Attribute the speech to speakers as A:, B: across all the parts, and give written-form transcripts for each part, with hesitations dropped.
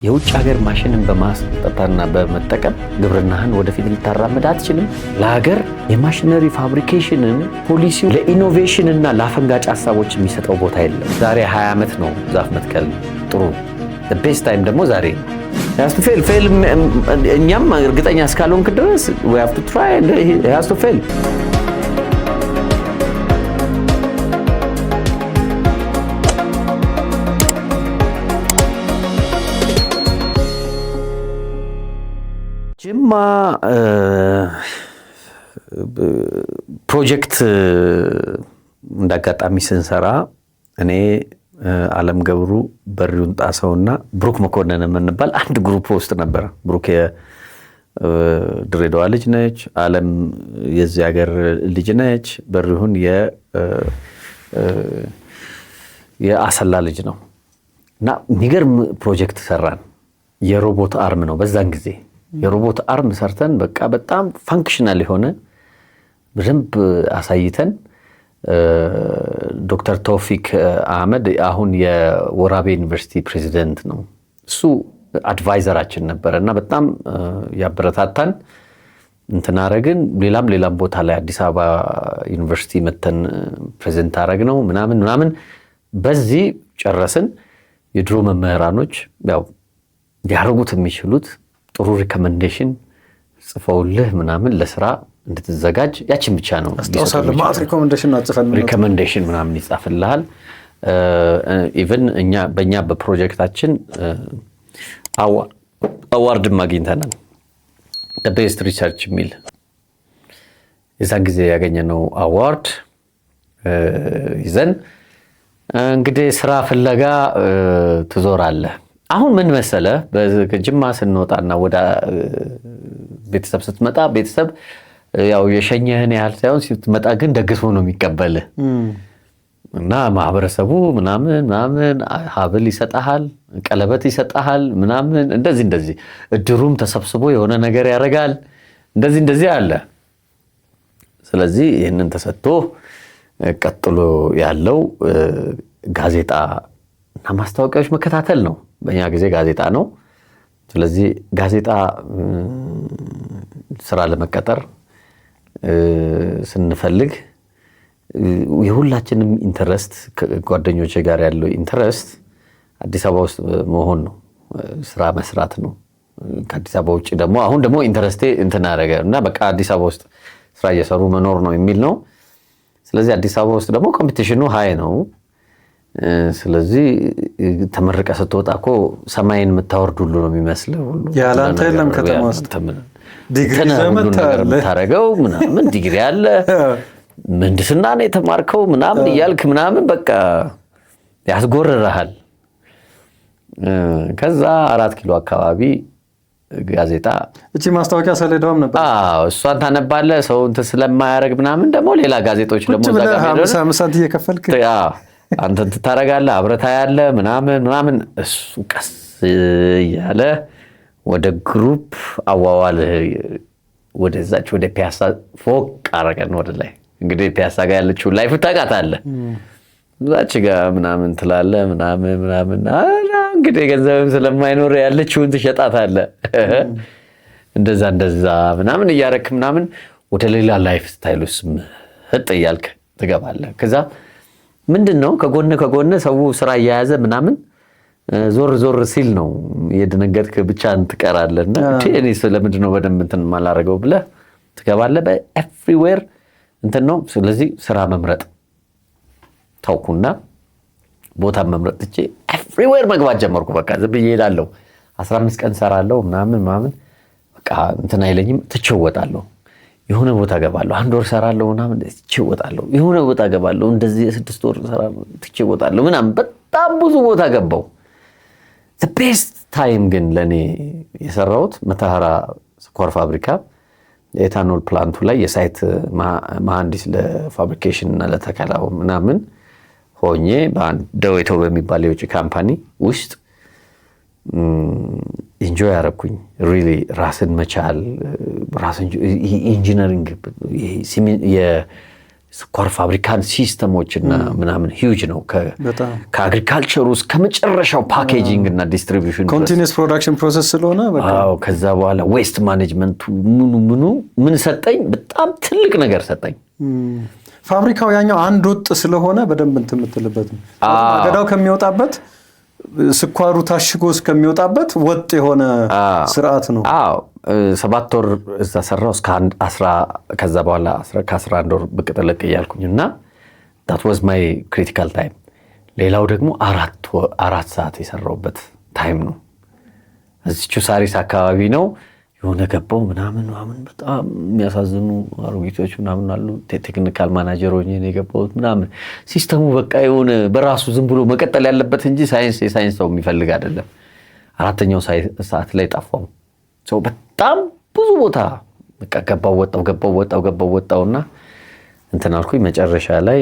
A: የውጭ ሀገር ማሽንን በማስጠጣና በመጠቀም ግብርናህን ወደፊት ልታራምድ አትችልም። ለሀገር የማሽነሪ ፋብሪኬሽንን ፖሊሲው ለኢኖቬሽን እና ለአፈንጋጭ ሀሳቦች የሚሰጠው ቦታ የለም። ዛሬ 20 ዓመት ነው ዛፍ መትከል ጥሩ። ቤስት ታይም ደግሞ ዛሬ ፌል እኛም እርግጠኛ እስካልሆንክ ድረስ we have to try and it has to fail። ጅማ ፕሮጀክት እንዳጋጣሚ ስንሰራ እኔ ዓለም ገብሩ በሪውን ጣሰውና ብሩክ መኮንን የምንባል አንድ ግሩፕ ውስጥ ነበር። ብሩክ የድሬዳዋ ልጅ ነች፣ ዓለም የዚህ ሀገር ልጅ ነች፣ በሪውን የአሰላ ልጅ ነው። እና የሚገርም ፕሮጀክት ሰራን። የሮቦት አርም ነው በዛን ጊዜ የሮቦት አርም ሰርተን በቃ በጣም ፋንክሽናል የሆነ በደንብ አሳይተን ዶክተር ተውፊክ አህመድ አሁን የወራቤ ዩኒቨርሲቲ ፕሬዚደንት ነው። እሱ አድቫይዘራችን ነበረ እና በጣም ያበረታታን እንትን አረግን። ሌላም ቦታ ላይ አዲስ አበባ ዩኒቨርሲቲ መተን ፕሬዘንት አረግ ነው ምናምን በዚህ ጨረስን። የድሮ መምህራኖች ያው ሊያደርጉት የሚችሉት ጥሩ ሪኮመንዴሽን ጽፈውልህ ምናምን ለስራ እንድትዘጋጅ ያችን ብቻ ነው።
B: አስተዋውሳለሁ ማለት
A: ሪኮመንዴሽን ምናምን ይጻፍልሃል። ኢቨን በእኛ በፕሮጀክታችን አዋርድም አግኝተናል። ቤስት ሪሰርች የሚል የዛን ጊዜ ያገኘነው አዋርድ ይዘን እንግዲህ ስራ ፍለጋ ትዞራለህ። አሁን ምን መሰለ በጅማ ስንወጣና ወደ ቤተሰብ ስትመጣ ቤተሰብ ያው የሸኘህን ያህል ሳይሆን ስትመጣ ግን ደግሶ ነው የሚቀበልህ እና ማህበረሰቡ ምናምን ሀብል ይሰጣሃል፣ ቀለበት ይሰጣሃል ምናምን እንደዚህ እድሩም ተሰብስቦ የሆነ ነገር ያደርጋል እንደዚህ አለ። ስለዚህ ይህንን ተሰጥቶ ቀጥሎ ያለው ጋዜጣ እና ማስታወቂያዎች መከታተል ነው። በእኛ ጊዜ ጋዜጣ ነው። ስለዚህ ጋዜጣ ስራ ለመቀጠር ስንፈልግ የሁላችንም ኢንተረስት ከጓደኞቼ ጋር ያለው ኢንተረስት አዲስ አበባ ውስጥ መሆን ነው፣ ስራ መስራት ነው። ከአዲስ አበባ ውጭ ደግሞ አሁን ደግሞ ኢንተረስቴ እንትን አደረገ እና በቃ አዲስ አበባ ውስጥ ስራ እየሰሩ መኖር ነው የሚል ነው። ስለዚህ አዲስ አበባ ውስጥ ደግሞ ኮምፒቲሽኑ ሃይ ነው። ስለዚህ ተመረቀ ስትወጣ እኮ ሰማይን የምታወርድ ሁሉ ነው የሚመስለው።
B: ያለ አንተ የለም ከተማ ውስጥ ዲግሪ
A: የምታረገው ምናምን ዲግሪ አለ ምህንድስና ነው የተማርከው ምናምን እያልክ ምናምን በቃ ያስጎርርሃል። ከዛ 4 ኪሎ አካባቢ ጋዜጣ
B: እቺ ማስታወቂያ ሰሌዳውም ነበር።
A: እሷን ታነባለህ። ሰው እንትን ስለማያደርግ ምናምን ደግሞ ሌላ ጋዜጦች ደግሞ እዛ ጋር ሄደው 50
B: እየከፈልክ
A: አንተ ትታረጋለህ አብረታ ያለ ምናምን እሱ ቀስ ያለ ወደ ግሩፕ አዋዋል ወደዛች ወደ ፒያሳ ፎቅ አረገን ወደ ላይ። እንግዲህ ፒያሳ ጋር ያለችው ላይፍ ታውቃታለህ። እዛች ጋር ምናምን ትላለህ ምናምን እንግዲህ ገንዘብም ስለማይኖር ያለችውን ትሸጣታለህ። እንደዛ ምናምን እያረክ ምናምን ወደ ሌላ ላይፍ ስታይል ውስጥ ህጥ እያልክ ትገባለህ። ከዛ ምንድነው ከጎን ሰው ስራ እየያዘ ምናምን ዞር ሲል ነው የደነገጥክ ብቻ እንትቀራለህና እኔ ስለምንድነው በደንብ እንትን ማላረገው ብለህ ትገባለህ። በኤቭሪዌር እንትን ነው። ስለዚህ ስራ መምረጥ ታውኩና ቦታ መምረጥ ትቼ ኤቭሪዌር መግባት ጀመርኩ። በቃ ዝም ብዬ እሄዳለሁ። 15 ቀን ሰራለሁ ምናምን በቃ እንትን አይለኝም። ትቸወጣለሁ። የሆነ ቦታ ገባለሁ። 1 ወር ሰራለሁ ምናምን ትቸወጣለሁ። የሆነ ቦታ ገባለሁ እንደዚህ 6 ወር ሰራለሁ ትቸወጣለሁ ምናምን በጣም ብዙ ቦታ ገባው። the best time ግን ለኔ የሰራሁት መተሃራ ስኳር ፋብሪካ የኤታኖል ፕላንቱ ላይ የሳይት መሐንዲስ ለፋብሪኬሽን እና ለተከላው ምናምን ሆኜ በደዌቶ በሚባል የውጭ ካምፓኒ ውስጥ ኢንጆይ አረኩኝ። ሪሊ ራስን መቻል ራስን ኢንጂነሪንግ ስኳር ፋብሪካን ሲስተሞችና ምናምን ሂውጅ ነው። ከአግሪካልቸር ውስጥ ከመጨረሻው ፓኬጂንግ እና ዲስትሪቢዩሽን
B: ኮንቲኒየስ ፕሮዳክሽን ፕሮሰስ ስለሆነ
A: ከዛ በኋላ ዌስት ማኔጅመንቱ ምን ሰጠኝ፣ በጣም ትልቅ ነገር ሰጠኝ።
B: ፋብሪካው ያኛው አንድ ወጥ ስለሆነ በደንብ እንትን የምትልበት ነው። አገዳው ከሚወጣበት ስኳሩ ታሽጎ እስከሚወጣበት ወጥ የሆነ ስርዓት ነው።
A: 7 ወር እዛ ሰራው እስከ 10 ከዛ በኋላ ከ11 ወር ብቅ ጥልቅ እያልኩኝና that was my critical time። ሌላው ደግሞ 4 ሰዓት የሰራውበት ታይም ነው። እዚቹ ሳሪስ አካባቢ ነው የሆነ ገባው ምናምን በጣም የሚያሳዝኑ አሮጊቶች ምናምን አሉ። ቴክኒካል ማናጀር ሆኜ ነው የገባሁት ምናምን። ሲስተሙ በቃ የሆነ በራሱ ዝም ብሎ መቀጠል ያለበት እንጂ የሳይንስ ሰው የሚፈልግ አይደለም። 4ኛው ሰዓት ላይ ጠፋው ሰው በጣም ብዙ ቦታ በቃ ገባው ወጣውና እንትን አልኩኝ። መጨረሻ ላይ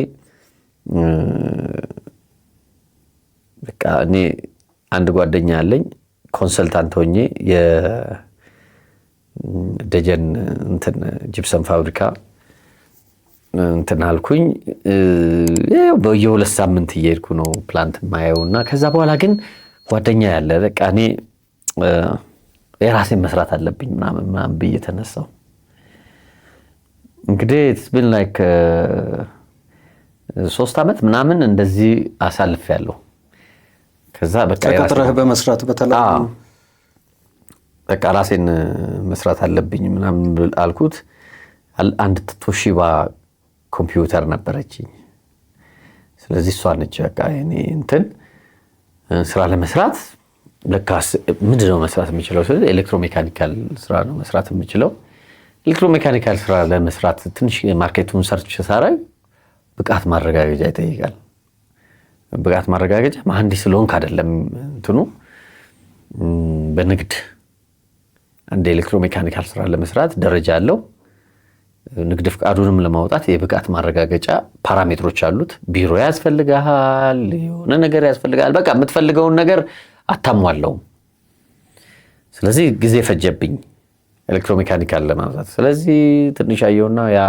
A: በቃ እኔ አንድ ጓደኛ አለኝ ኮንሰልታንት ሆኜ ደጀን እንትን ጂፕሰም ፋብሪካ እንትን አልኩኝ። በየ2 ሳምንት እየሄድኩ ነው ፕላንት ማየውና ከዛ በኋላ ግን ጓደኛ ያለ በቃ እኔ የራሴን መስራት አለብኝ ምናምን ብዬ ተነሳው። እንግዲህ it's been like 3 ዓመት ምናምን እንደዚህ አሳልፌያለሁ። ከዛ በቃ
B: ተቀጥረህ በመስራት በተለይ
A: በቃ ራሴን መስራት አለብኝ ምናምን አልኩት። አንድ ቶሺባ ኮምፒውተር ነበረችኝ። ስለዚህ እሷ ነች በቃ እኔ እንትን ስራ ለመስራት ለካስ ምንድነው መስራት የምችለው? ስለዚህ ኤሌክትሮሜካኒካል ስራ ነው መስራት የምችለው። ኤሌክትሮሜካኒካል ስራ ለመስራት ትንሽ ማርኬቱን ሰርች ሳራይ ብቃት ማረጋገጫ ይጠይቃል። ብቃት ማረጋገጫ መሐንዲስ ስለሆንክ አይደለም እንትኑ በንግድ አንድ ኤሌክትሮሜካኒካል ስራ ለመስራት ደረጃ አለው። ንግድ ፍቃዱንም ለማውጣት የብቃት ማረጋገጫ ፓራሜትሮች አሉት። ቢሮ ያስፈልጋል፣ የሆነ ነገር ያስፈልጋል። በቃ የምትፈልገውን ነገር አታሟላው። ስለዚህ ጊዜ ፈጀብኝ ኤሌክትሮሜካኒካል ለማውጣት። ስለዚህ ትንሽ አየውና ያ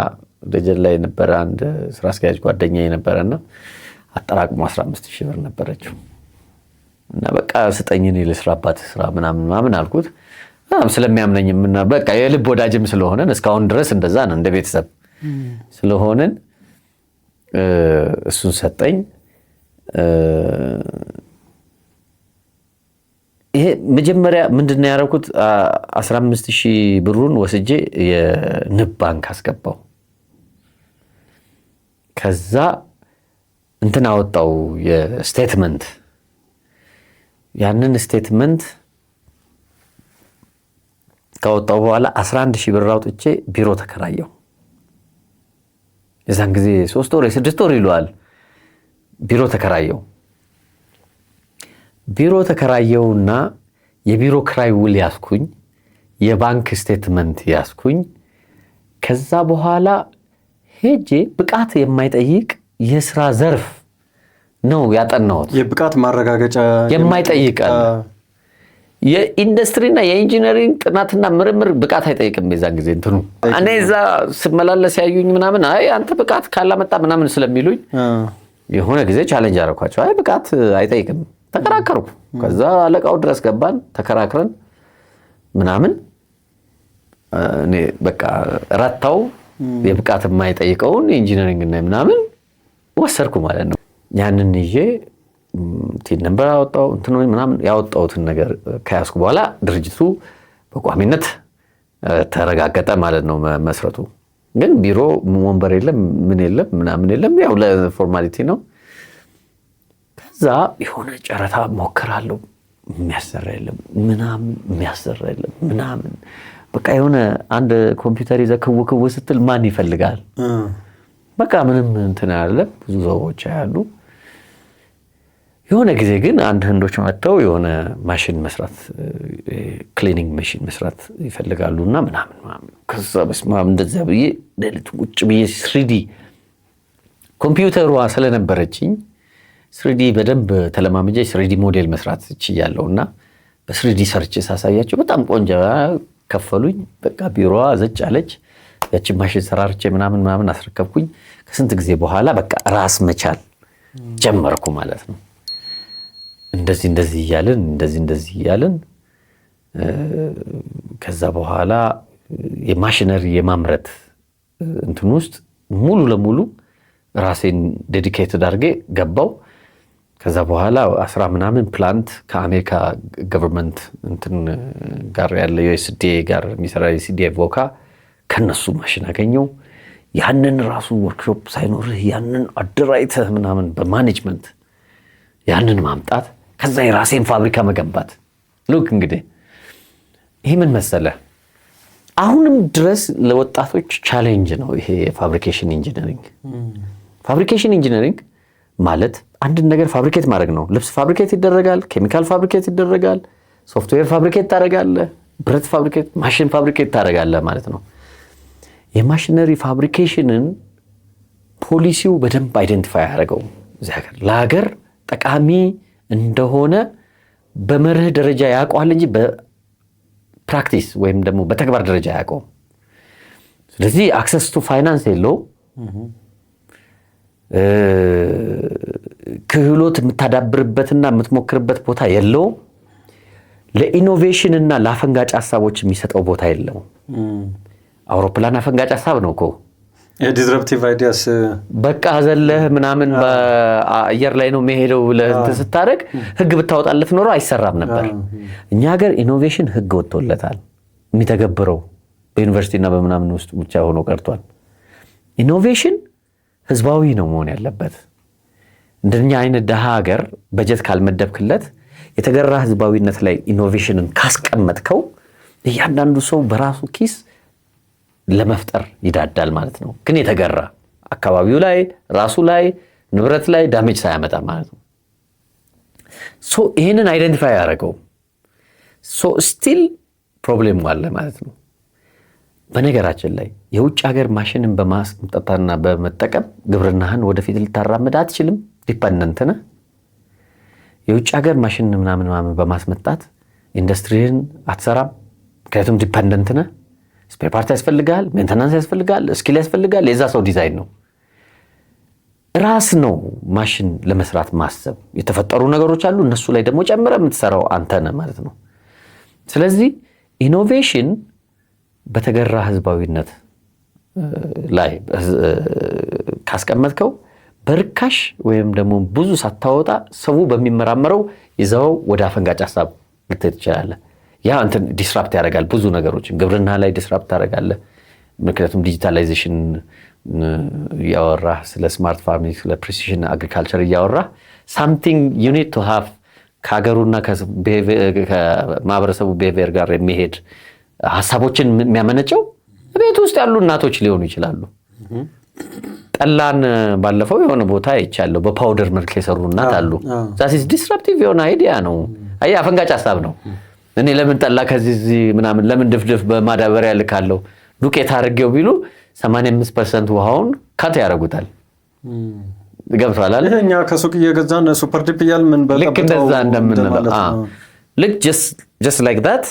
A: ደጀን ላይ የነበረ አንድ ስራ አስኪያጅ ጓደኛ የነበረና አጠራቅሞ 15,000 ብር ነበረችው እና በቃ ስጠኝ እኔ ልስራባት ስራ ምናምን አልኩት። ስለሚያምነኝም እና በቃ የልብ ወዳጅም ስለሆነን እስካሁን ድረስ እንደዛ ነው እንደ ቤተሰብ ስለሆነን እሱን ሰጠኝ። ይሄ መጀመሪያ ምንድነው ያደረኩት? 15,000 ብሩን ወስጄ የንብ ባንክ አስገባው። ከዛ እንትን አወጣው የስቴትመንት። ያንን ስቴትመንት ካወጣው በኋላ 11,000 ብር አውጥቼ ቢሮ ተከራየው። የዛን ጊዜ 3 ወር 6 ወር ይሏል። ቢሮ ተከራየውና የቢሮ ክራይ ውል ያስኩኝ፣ የባንክ ስቴትመንት ያስኩኝ። ከዛ በኋላ ሄጄ ብቃት የማይጠይቅ የስራ ዘርፍ ነው ያጠናሁት።
B: የብቃት ማረጋገጫ
A: የማይጠይቅ የኢንዱስትሪና የኢንጂነሪንግ ጥናትና ምርምር ብቃት አይጠይቅም። የዛን ጊዜ እንትኑ እኔ እዛ ስመላለስ ያዩኝ ምናምን አይ አንተ ብቃት ካላመጣ ምናምን ስለሚሉኝ የሆነ ጊዜ ቻሌንጅ አደረኳቸው። አይ ብቃት አይጠይቅም። ተከራከርኩ። ከዛ አለቃው ድረስ ገባን፣ ተከራክረን ምናምን እኔ በቃ ረታው የብቃት የማይጠይቀውን ኢንጂነሪንግ እና ምናምን ወሰርኩ ማለት ነው። ያንን ይዤ ቲን ነበር አወጣው እንትኑ ምናምን ያወጣውትን ነገር ከያዝኩ በኋላ ድርጅቱ በቋሚነት ተረጋገጠ ማለት ነው መስረቱ። ግን ቢሮ ወንበር የለም ምን የለም ምናምን የለም፣ ያው ለፎርማሊቲ ነው። ከዛ የሆነ ጨረታ ሞክራለሁ፣ የሚያሰራ የለም ምናምን በቃ የሆነ አንድ ኮምፒውተር ይዘህ ክው ስትል ማን ይፈልጋል? በቃ ምንም እንትን አይደለም፣ ብዙ ሰዎች ያሉ። የሆነ ጊዜ ግን አንድ ህንዶች መጥተው የሆነ ማሽን መስራት ክሊኒንግ ማሽን መስራት ይፈልጋሉና ምናምን ከዛ በስማም እንደዛ ብዬ ለልት ቁጭ ብዬ 3D ኮምፒውተሯ ስለነበረችኝ 3D በደንብ ተለማምጄ 3D ሞዴል መስራት እችላለሁና በ3D ሰርች ሳሳያቸው በጣም ቆንጆ ከፈሉኝ። በቃ ቢሮዋ ዘጭ አለች። ያቺን ማሽን ሰራርቼ ምናምን አስረከብኩኝ። ከስንት ጊዜ በኋላ በቃ ራስ መቻል ጀመርኩ ማለት ነው። እንደዚህ እያልን ከዛ በኋላ የማሽነሪ የማምረት እንትን ውስጥ ሙሉ ለሙሉ ራሴን ዴዲኬትድ አድርጌ ገባው። ከዛ በኋላ 10 ምናምን ፕላንት ከአሜሪካ ገቨርንመንት እንትን ጋር ያለ USDA ጋር የሚሰራ USDA ቮካ ከነሱ ማሽን አገኘው። ያንን ራሱ ወርክሾፕ ሳይኖርህ ያንን አደራይተህ ምናምን በማኔጅመንት ያንን ማምጣት፣ ከዛ የራሴን ፋብሪካ መገንባት። ሉክ እንግዲህ ይሄ ምን መሰለህ አሁንም ድረስ ለወጣቶች ቻሌንጅ ነው ይሄ ፋብሪኬሽን ኢንጂነሪንግ። ፋብሪኬሽን ኢንጂነሪንግ ማለት አንድን ነገር ፋብሪኬት ማድረግ ነው። ልብስ ፋብሪኬት ይደረጋል፣ ኬሚካል ፋብሪኬት ይደረጋል፣ ሶፍትዌር ፋብሪኬት ታደርጋለህ፣ ብረት ፋብሪኬት፣ ማሽን ፋብሪኬት ታደርጋለህ ማለት ነው። የማሽነሪ ፋብሪኬሽንን ፖሊሲው በደንብ አይደንቲፋይ ያደረገው እዚህ ሀገር ለሀገር ጠቃሚ እንደሆነ በመርህ ደረጃ ያውቀዋል እንጂ በፕራክቲስ ወይም ደግሞ በተግባር ደረጃ ያውቀው። ስለዚህ አክሰስ ቱ ፋይናንስ የለው፣ ክህሎት የምታዳብርበትና የምትሞክርበት ቦታ የለው፣ ለኢኖቬሽን እና ለአፈንጋጭ ሀሳቦች የሚሰጠው ቦታ የለው። አውሮፕላን አፈንጋጭ ሀሳብ ነው እኮ
B: ዲስረፕቲቭ አይዲያስ
A: በቃ ዘለህ ምናምን በአየር ላይ ነው የሚሄደው ብለህ ስታደርግ ህግ ብታወጣለት ኖሮ አይሰራም ነበር። እኛ ሀገር ኢኖቬሽን ህግ ወጥቶለታል፣ የሚተገብረው በዩኒቨርሲቲና በምናምን ውስጥ ብቻ ሆኖ ቀርቷል። ኢኖቬሽን ህዝባዊ ነው መሆን ያለበት። እንደኛ አይነት ደሃ ሀገር በጀት ካልመደብክለት የተገራ ህዝባዊነት ላይ ኢኖቬሽንን ካስቀመጥከው እያንዳንዱ ሰው በራሱ ኪስ ለመፍጠር ይዳዳል ማለት ነው። ግን የተገራ አካባቢው ላይ ራሱ ላይ ንብረት ላይ ዳሜጅ ሳያመጣ ማለት ነው። ሶ ይሄንን አይደንቲፋይ ያደረገው ሶ ስቲል ፕሮብሌም አለ ማለት ነው። በነገራችን ላይ የውጭ ሀገር ማሽንን በማስመጣትና በመጠቀም ግብርናህን ወደፊት ልታራምድ አትችልም። ዲፔንደንት ነህ። የውጭ ሀገር ማሽን ምናምን በማስመጣት ኢንዱስትሪን አትሰራም። ምክንያቱም ዲፔንደንት ነህ። ስፔር ፓርት ያስፈልጋል፣ ሜንተናንስ ያስፈልጋል፣ ስኪል ያስፈልጋል። የዛ ሰው ዲዛይን ነው። ራስ ነው ማሽን ለመስራት ማሰብ። የተፈጠሩ ነገሮች አሉ፣ እነሱ ላይ ደግሞ ጨምረ የምትሰራው አንተ ነህ ማለት ነው። ስለዚህ ኢኖቬሽን በተገራ ህዝባዊነት ላይ ካስቀመጥከው በርካሽ ወይም ደግሞ ብዙ ሳታወጣ ሰው በሚመራመረው ይዘው ወደ አፈንጋጭ ሀሳብ ልትሄድ ትችላለህ። ያ እንትን ዲስራፕት ያደርጋል ብዙ ነገሮችን። ግብርና ላይ ዲስራፕት ታደርጋለህ። ምክንያቱም ዲጂታላይዜሽን እያወራህ ስለ ስማርት ፋርሚንግ ስለ ፕሪሲዥን አግሪካልቸር እያወራህ ሳምቲንግ ዩ ኒድ ቱ ሃቭ ከሀገሩና ከማህበረሰቡ ቢሄቪየር ጋር የሚሄድ ሀሳቦችን የሚያመነጨው ቤት ውስጥ ያሉ እናቶች ሊሆኑ ይችላሉ። ጠላን ባለፈው የሆነ ቦታ አይቻለሁ፣ በፓውደር መልክ የሰሩ እናት አሉ። ዛሲስ ዲስራፕቲቭ የሆነ አይዲያ ነው። አይ አፈንጋጭ ሀሳብ ነው። እኔ ለምን ጠላ ከዚህ ምናምን ለምን ድፍድፍ በማዳበሪያ ልካለሁ ዱቄት አድርጌው ቢሉ 85% ውሃውን ካት ያደርጉታል። ገብቷል አይደል?
B: እኛ ከሱቅ እየገዛን ሱፐር ዲፕ እያልን ምን በቀጥታው
A: ልክ እንደዛ እንደምንለው ልክ just like that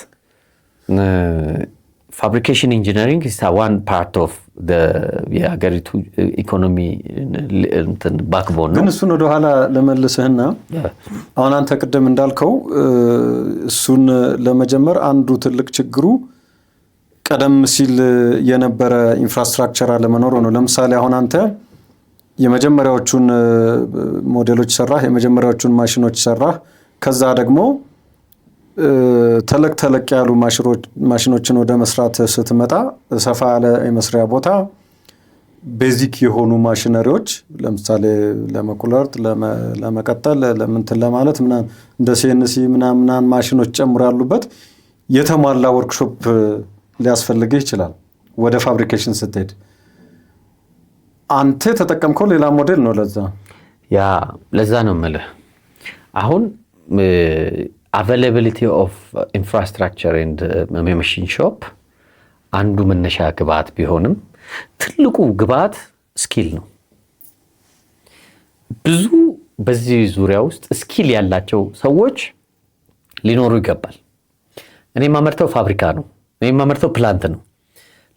A: ፋብሪኬሽን ኢንጂነሪንግ is one part of the የሀገሪቱ ኢኮኖሚ እንትን ባክቦን ነው።
B: ግን እሱን ወደ ኋላ ለመልስህና አሁን አንተ ቅድም እንዳልከው እሱን ለመጀመር አንዱ ትልቅ ችግሩ ቀደም ሲል የነበረ ኢንፍራስትራክቸር አለመኖር ነው። ለምሳሌ አሁን አንተ የመጀመሪያዎቹን ሞዴሎች ሰራህ፣ የመጀመሪያዎቹን ማሽኖች ሰራህ። ከዛ ደግሞ ተለቅ ያሉ ማሽኖችን ወደ መስራት ስትመጣ ሰፋ ያለ የመስሪያ ቦታ፣ ቤዚክ የሆኑ ማሽነሪዎች ለምሳሌ ለመቁለርጥ፣ ለመቀጠል፣ ለምንትን ለማለት ምናምን እንደ ሲኤንሲ ምናምን ማሽኖች ጨምሮ ያሉበት የተሟላ ወርክሾፕ ሊያስፈልግህ ይችላል። ወደ ፋብሪኬሽን ስትሄድ አንተ ተጠቀምከው ሌላ ሞዴል ነው።
A: ለዛ ነው የምልህ አሁን availability of infrastructure and machine shop አንዱ መነሻ ግብአት ቢሆንም ትልቁ ግብአት ስኪል ነው። ብዙ በዚህ ዙሪያ ውስጥ ስኪል ያላቸው ሰዎች ሊኖሩ ይገባል። እኔ ማመርተው ፋብሪካ ነው፣ እኔ ማመርተው ፕላንት ነው።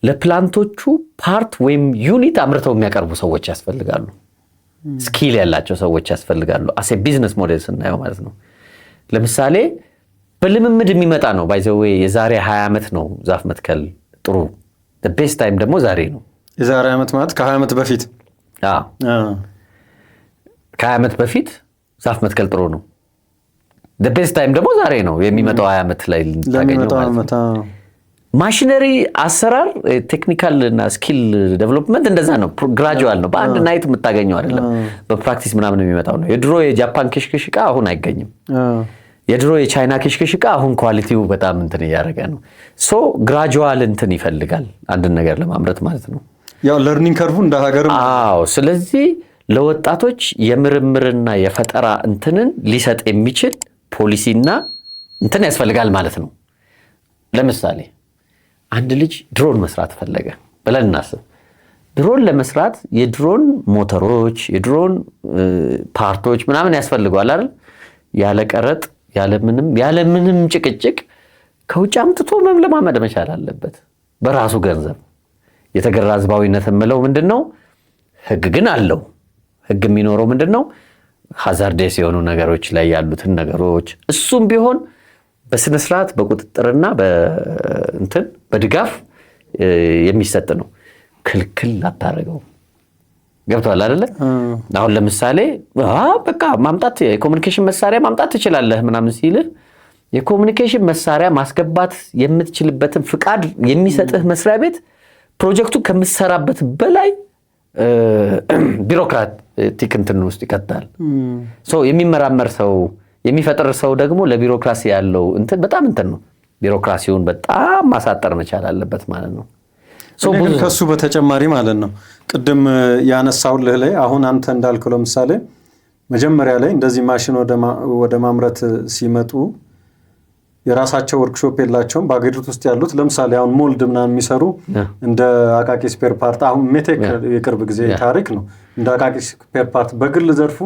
A: ለፕላንቶቹ ፓርት ወይም ዩኒት አምርተው የሚያቀርቡ ሰዎች ያስፈልጋሉ። ስኪል ያላቸው ሰዎች ያስፈልጋሉ። አሴ ቢዝነስ ሞዴል ስናየው ማለት ነው። ለምሳሌ በልምምድ የሚመጣ ነው። ባይ ዘ ዌይ የዛሬ 20 ዓመት ነው ዛፍ መትከል ጥሩ። ቤስት ታይም ደግሞ ዛሬ ነው።
B: የዛሬ ዓመት ማለት ከ20 ዓመት በፊት
A: ከ20 ዓመት በፊት ዛፍ መትከል ጥሩ ነው። ቤስት ታይም ደግሞ ዛሬ ነው። የሚመጣው 20 ዓመት ላይ ልታገኘው ማለት ነው። ማሽነሪ አሰራር ቴክኒካል እና ስኪል ዴቨሎፕመንት እንደዛ ነው። ግራጁዋል ነው። በአንድ ናይት የምታገኘው አይደለም። በፕራክቲስ ምናምን የሚመጣው ነው። የድሮ የጃፓን ክሽክሽ ዕቃ አሁን አይገኝም። የድሮ የቻይና ክሽክሽ ዕቃ አሁን ኳሊቲው በጣም እንትን እያደረገ ነው። ሶ ግራጁዋል እንትን ይፈልጋል አንድን ነገር ለማምረት ማለት ነው።
B: ያው ለርኒንግ ከርቭ እንደ ሀገር
A: ስለዚህ ለወጣቶች የምርምርና የፈጠራ እንትንን ሊሰጥ የሚችል ፖሊሲና እንትን ያስፈልጋል ማለት ነው። ለምሳሌ አንድ ልጅ ድሮን መስራት ፈለገ ብለን እናስብ። ድሮን ለመስራት የድሮን ሞተሮች፣ የድሮን ፓርቶች ምናምን ያስፈልገዋል አይደል? ያለ ቀረጥ ያለምንም ጭቅጭቅ ከውጭ አምጥቶ መለማመድ መቻል አለበት በራሱ ገንዘብ። የተገራ ህዝባዊነት የምለው ምንድነው? ህግ ግን አለው። ህግ የሚኖረው ምንድነው? ሃዛርዴስ የሆኑ ነገሮች ላይ ያሉትን ነገሮች እሱም ቢሆን በስነ ስርዓት በቁጥጥርና በድጋፍ የሚሰጥ ነው። ክልክል አታረገው። ገብቷል አይደለ? አሁን ለምሳሌ በቃ ማምጣት የኮሙኒኬሽን መሳሪያ ማምጣት ትችላለህ ምናምን ሲልህ የኮሙኒኬሽን መሳሪያ ማስገባት የምትችልበትን ፍቃድ የሚሰጥህ መስሪያ ቤት ፕሮጀክቱ ከምትሰራበት በላይ ቢሮክራቲክ እንትን ውስጥ ይከታል። የሚመራመር ሰው የሚፈጥር ሰው ደግሞ ለቢሮክራሲ ያለው እንትን በጣም እንትን ነው። ቢሮክራሲውን በጣም ማሳጠር መቻል አለበት ማለት ነው።
B: ከሱ በተጨማሪ ማለት ነው ቅድም ያነሳውልህ ላይ አሁን አንተ እንዳልከው ለምሳሌ መጀመሪያ ላይ እንደዚህ ማሽን ወደ ማምረት ሲመጡ የራሳቸው ወርክሾፕ የላቸውም። በአገሪቱ ውስጥ ያሉት ለምሳሌ አሁን ሞልድ ምናምን የሚሰሩ እንደ አቃቂ ስፔር ፓርት አሁን ሜቴክ የቅርብ ጊዜ ታሪክ ነው። እንደ አቃቂ ስፔር ፓርት በግል ዘርፉ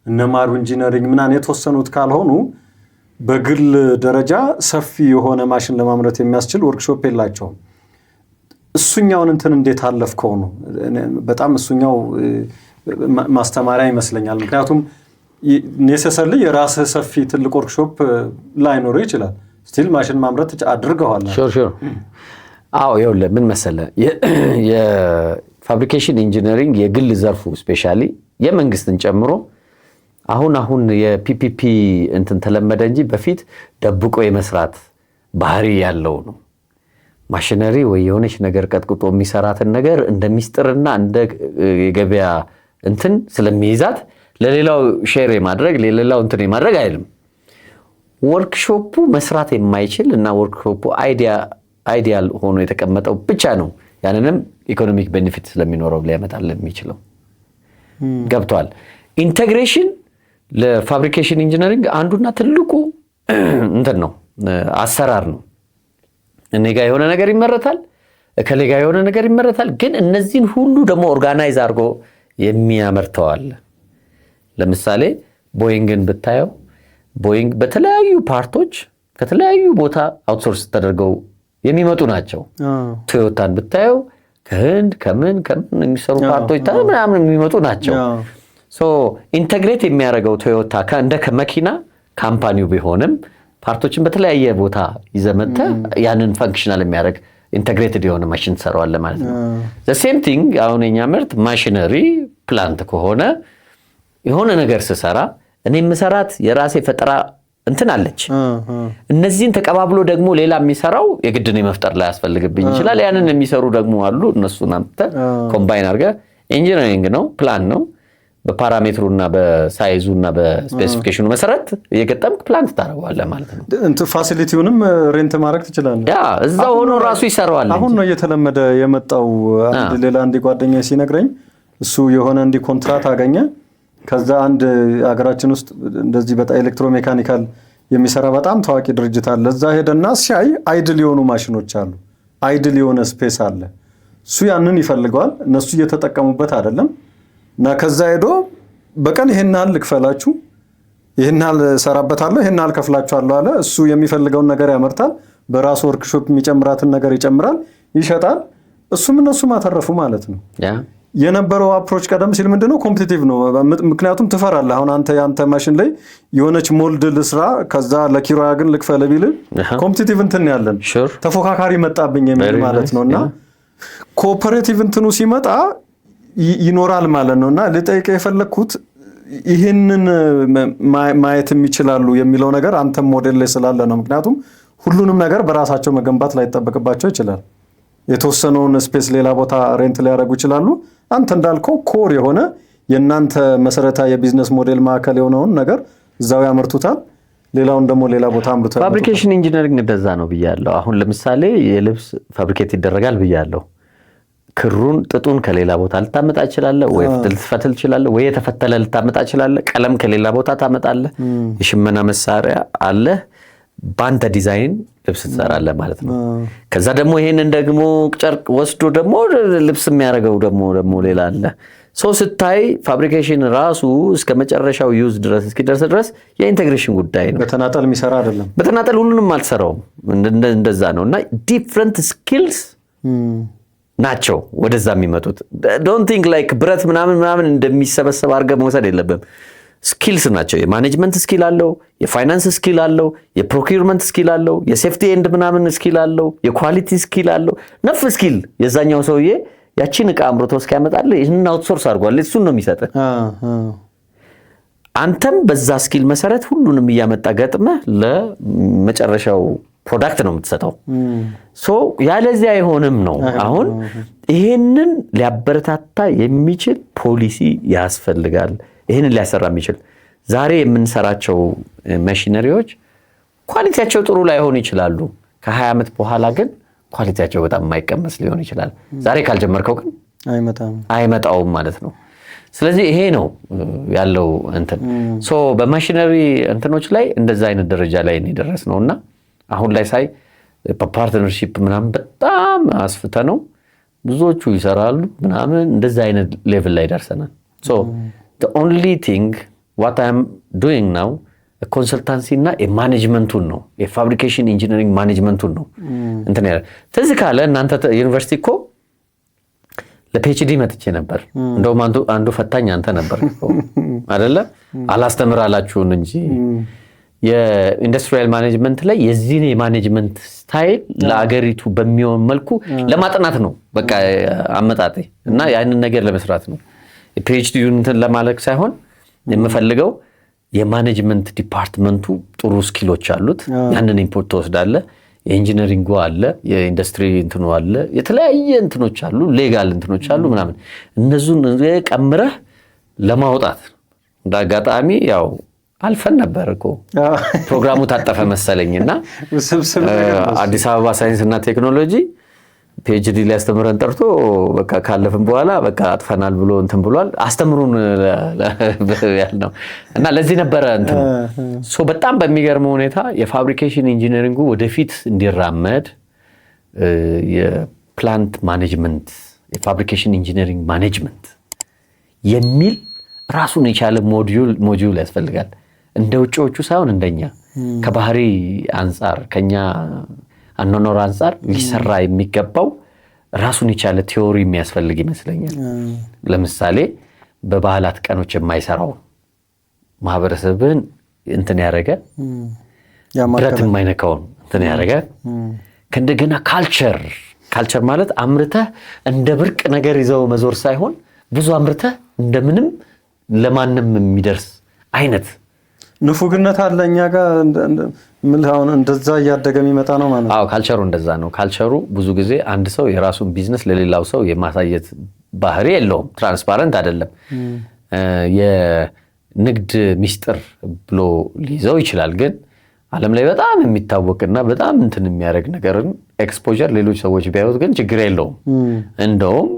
B: እነ ማሩ ኢንጂነሪንግ ምናምን የተወሰኑት ካልሆኑ በግል ደረጃ ሰፊ የሆነ ማሽን ለማምረት የሚያስችል ወርክሾፕ የላቸውም። እሱኛውን እንትን እንዴት አለፍከው ነው በጣም እሱኛው ማስተማሪያ ይመስለኛል። ምክንያቱም ኔሴሰርሊ የራስህ ሰፊ ትልቅ ወርክሾፕ ላይኖር ይችላል። ስቲል ማሽን ማምረት አድርገዋል።
A: ሹር ይኸውልህ ምን መሰለህ የፋብሪኬሽን ኢንጂነሪንግ የግል ዘርፉ ስፔሻሊ የመንግስትን ጨምሮ አሁን የፒፒፒ እንትን ተለመደ እንጂ በፊት ደብቆ የመስራት ባህሪ ያለው ነው። ማሽነሪ ወይ የሆነች ነገር ቀጥቅጦ የሚሰራትን ነገር እንደሚስጥርና እንደ የገበያ እንትን ስለሚይዛት ለሌላው ሼር የማድረግ ለሌላው እንትን የማድረግ አይልም። ወርክሾፑ መስራት የማይችል እና ወርክሾፑ አይዲያል ሆኖ የተቀመጠው ብቻ ነው ያንንም ኢኮኖሚክ ቤኔፊት ስለሚኖረው ሊያመጣል የሚችለው። ገብቷል። ኢንቴግሬሽን ለፋብሪኬሽን ኢንጂነሪንግ አንዱና ትልቁ እንትን ነው አሰራር ነው። እኔ ጋር የሆነ ነገር ይመረታል፣ እከሌ ጋር የሆነ ነገር ይመረታል። ግን እነዚህን ሁሉ ደግሞ ኦርጋናይዝ አድርጎ የሚያመርተዋል። ለምሳሌ ቦይንግን ብታየው ቦይንግ በተለያዩ ፓርቶች ከተለያዩ ቦታ አውትሶርስ ተደርገው የሚመጡ ናቸው። ቶዮታን ብታየው ከህንድ ከምን የሚሰሩ ፓርቶች ምናምን የሚመጡ ናቸው። ኢንተግሬት የሚያደርገው ቶዮታ እንደ መኪና ካምፓኒው ቢሆንም ፓርቶችን በተለያየ ቦታ ይዘመተ ያንን ፈንክሽናል የሚያደርግ ኢንተግሬትድ የሆነ ማሽን ትሰራዋለህ ማለት ነው። ሴም ቲንግ አሁን የኛ ምርት ማሽነሪ ፕላንት ከሆነ የሆነ ነገር ስሰራ እኔ የምሰራት የራሴ ፈጠራ እንትን አለች። እነዚህን ተቀባብሎ ደግሞ ሌላ የሚሰራው የግድን የመፍጠር ላይ ያስፈልግብኝ ይችላል። ያንን የሚሰሩ ደግሞ አሉ። እነሱን አምጥተህ ኮምባይን አድርገህ ኢንጂነሪንግ ነው ፕላን ነው በፓራሜትሩና በሳይዙና በስፔሲፊኬሽኑ መሰረት የገጠምክ ፕላንት ታደርገዋለህ ማለት ነው።
B: ፋሲሊቲውንም ሬንት ማድረግ ትችላለህ።
A: እዛው ሆኖ ራሱ ይሰራዋል።
B: አሁን ነው እየተለመደ የመጣው። ሌላ አንድ ጓደኛ ሲነግረኝ እሱ የሆነ ኮንትራት አገኘ። ከዛ አንድ ሀገራችን ውስጥ እንደዚህ በጣም ኤሌክትሮሜካኒካል የሚሰራ በጣም ታዋቂ ድርጅት አለ። እዛ ሄደና ሲያይ አይድል የሆኑ ማሽኖች አሉ፣ አይድል የሆነ ስፔስ አለ። እሱ ያንን ይፈልገዋል፣ እነሱ እየተጠቀሙበት አይደለም። እና ከዛ ሄዶ በቀን ይሄን ያህል ልክፈላችሁ፣ ይሄን ያህል ሰራበታለሁ፣ ይሄን ያህል ከፍላችኋለሁ አለ። እሱ የሚፈልገውን ነገር ያመርታል። በራሱ ወርክሾፕ የሚጨምራትን ነገር ይጨምራል፣ ይሸጣል። እነሱም አተረፉ ማለት ነው። የነበረው አፕሮች ቀደም ሲል ምንድነው ኮምፒቲቲቭ ነው። ምክንያቱም ትፈራለህ። አሁን ያንተ ማሽን ላይ የሆነች ሞልድ ልስራ ከዛ ለኪሮያ ግን ልክፈል ቢል ኮምፒቲቲቭ እንትን ያለን ተፎካካሪ መጣብኝ የሚል ማለት ነውና ኮኦፐሬቲቭ እንትኑ ሲመጣ ይኖራል ማለት ነውና ልጠይቀህ የፈለኩት ይሄንን ማየት የሚችላሉ የሚለው ነገር አንተም ሞዴል ላይ ስላለ ነው። ምክንያቱም ሁሉንም ነገር በራሳቸው መገንባት ላይ ተጠበቅባቸው ይችላል። የተወሰነውን ስፔስ ሌላ ቦታ ሬንት ሊያደርጉ ይችላሉ። አንተ እንዳልከው ኮር የሆነ የናንተ መሰረታዊ የቢዝነስ ሞዴል ማዕከል የሆነውን ነገር እዛው ያመርቱታል። ሌላውን ደግሞ ሌላ ቦታ አምርተው
A: ፋብሪኬሽን ኢንጂነሪንግ እንደዛ ነው ብያለሁ። አሁን ለምሳሌ የልብስ ፋብሪኬት ይደረጋል ብያለሁ። ክሩን ጥጡን ከሌላ ቦታ ልታመጣ ይችላል ወይ ልትፈትል ይችላል ወይ የተፈተለ ልታመጣ ይችላል። ቀለም ከሌላ ቦታ ታመጣለ። የሽመና መሳሪያ አለ። ባንተ ዲዛይን ልብስ ትሰራለህ ማለት ነው። ከዛ ደግሞ ይሄንን ደግሞ ጨርቅ ወስዶ ደግሞ ልብስ የሚያደርገው ደግሞ ሌላ አለ። ስታይ ፋብሪኬሽን ራሱ እስከ መጨረሻው ዩዝ ድረስ እስኪደርስ ድረስ የኢንቴግሬሽን ጉዳይ ነው።
B: በተናጠል የሚሰራ አይደለም።
A: በተናጠል ሁሉንም አልሰራውም። እንደዛ ነው እና ዲፍረንት ስኪልስ ናቸው ወደዛ የሚመጡት። ዶንት ቲንክ ላይክ ብረት ምናምን እንደሚሰበሰብ አድርገህ መውሰድ የለብም። ስኪልስ ናቸው። የማኔጅመንት ስኪል አለው፣ የፋይናንስ ስኪል አለው፣ የፕሮኪውርመንት ስኪል አለው፣ የሴፍቲ ኤንድ ምናምን ስኪል አለው፣ የኳሊቲ ስኪል አለው። ነፍ ስኪል የዛኛው ሰውዬ ያቺን ዕቃ አምርቶ እስኪያመጣልህ ይህንን አውትሶርስ አድርጓል። እሱን ነው የሚሰጥህ። አንተም በዛ ስኪል መሰረት ሁሉንም እያመጣ ገጥመህ ለመጨረሻው ፕሮዳክት ነው የምትሰጠው። ያለዚያ አይሆንም ነው። አሁን ይሄንን ሊያበረታታ የሚችል ፖሊሲ ያስፈልጋል። ይሄንን ሊያሰራ የሚችል ዛሬ የምንሰራቸው ማሽነሪዎች ኳሊቲያቸው ጥሩ ላይሆን ይችላሉ። ከ20 ዓመት በኋላ ግን ኳሊቲያቸው በጣም የማይቀመስ ሊሆን ይችላል። ዛሬ ካልጀመርከው ግን አይመጣውም ማለት ነው። ስለዚህ ይሄ ነው ያለው እንትን በማሽነሪ እንትኖች ላይ እንደዛ አይነት ደረጃ ላይ እንደደረስ ነውና አሁን ላይ ሳይ በፓርትነርሺፕ ምናምን በጣም አስፍተ ነው ብዙዎቹ ይሰራሉ ምናምን እንደዛ አይነት ሌቭል ላይ ደርሰናል። the only thing what I am doing now ኮንሰልታንሲ እና የማኔጅመንቱን ነው የፋብሪኬሽን ኢንጂነሪንግ ማኔጅመንቱን ነው እንትን ያለ ትዝ ካለ እናንተ ዩኒቨርሲቲ እኮ ለፒኤችዲ መጥቼ ነበር። እንደውም አንዱ ፈታኝ አንተ ነበር አይደለ? አላስተምራላችሁን እንጂ የኢንዱስትሪያል ማኔጅመንት ላይ የዚህን የማኔጅመንት ስታይል ለአገሪቱ በሚሆን መልኩ ለማጥናት ነው በቃ አመጣጤ እና ያንን ነገር ለመስራት ነው። የፒኤችዲ እንትን ለማለክ ሳይሆን የምፈልገው የማኔጅመንት ዲፓርትመንቱ ጥሩ ስኪሎች አሉት። ያንን ኢምፖርት ተወስዳለ። የኢንጂነሪንግ አለ፣ የኢንዱስትሪ እንትኑ አለ፣ የተለያየ እንትኖች አሉ፣ ሌጋል እንትኖች አሉ ምናምን እነሱን ቀምረህ ለማውጣት እንዳጋጣሚ ያው አልፈን ነበር እኮ ፕሮግራሙ ታጠፈ መሰለኝና አዲስ አበባ ሳይንስና ቴክኖሎጂ ፒኤችዲ ሊያስተምረን ጠርቶ በቃ ካለፈን በኋላ በቃ አጥፈናል ብሎ እንትን ብሏል። አስተምሩን ያልነው እና ለዚህ ነበረ እንትን በጣም በሚገርም ሁኔታ የፋብሪኬሽን ኢንጂነሪንጉ ወደፊት እንዲራመድ የፕላንት ማኔጅመንት የፋብሪኬሽን ኢንጂነሪንግ ማኔጅመንት የሚል ራሱን የቻለ ሞጁል ያስፈልጋል። እንደ ውጪዎቹ ሳይሆን እንደኛ ከባህሪ አንፃር ከኛ አኖኖር አንፃር ሊሰራ የሚገባው ራሱን የቻለ ቲዮሪ የሚያስፈልግ ይመስለኛል። ለምሳሌ በባህላት ቀኖች የማይሰራው ማህበረሰብን እንትን ያደረገ ብረት የማይነካውን እንትን ያደረገ ከእንደገና ካልቸር ማለት አምርተህ እንደ ብርቅ ነገር ይዘው መዞር ሳይሆን ብዙ አምርተህ እንደምንም ለማንም የሚደርስ አይነት
B: ንፉግነት አለ እኛ ጋር ምልሃውን እንደዛ እያደገ የሚመጣ ነው ማለት ነው።
A: ካልቸሩ እንደዛ ነው። ካልቸሩ ብዙ ጊዜ አንድ ሰው የራሱን ቢዝነስ ለሌላው ሰው የማሳየት ባህሪ የለውም። ትራንስፓረንት አይደለም። የንግድ ሚስጥር ብሎ ሊይዘው ይችላል። ግን ዓለም ላይ በጣም የሚታወቅና በጣም እንትን የሚያደርግ ነገርን ኤክስፖዠር ሌሎች ሰዎች ቢያዩት ግን ችግር የለውም። እንደውም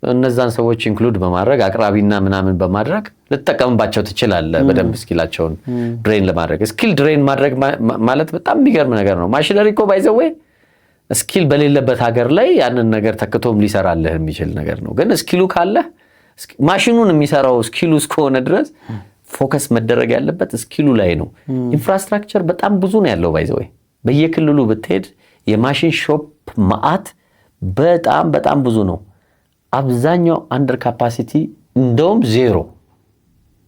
A: እነዛን ሰዎች ኢንክሉድ በማድረግ አቅራቢና ምናምን በማድረግ ልትጠቀምባቸው ትችላለህ። በደንብ ስኪላቸውን ድሬን ለማድረግ ስኪል ድሬን ማድረግ ማለት በጣም የሚገርም ነገር ነው። ማሽነሪ እኮ ባይዘው ስኪል በሌለበት ሀገር ላይ ያንን ነገር ተክቶም ሊሰራልህ የሚችል ነገር ነው። ግን ስኪሉ ካለ ማሽኑን የሚሰራው ስኪሉ እስከሆነ ድረስ ፎከስ መደረግ ያለበት ስኪሉ ላይ ነው። ኢንፍራስትራክቸር በጣም ብዙ ነው ያለው ባይዘው በየክልሉ ብትሄድ የማሽን ሾፕ ማአት በጣም በጣም ብዙ ነው። አብዛኛው አንደር ካፓሲቲ እንደውም ዜሮ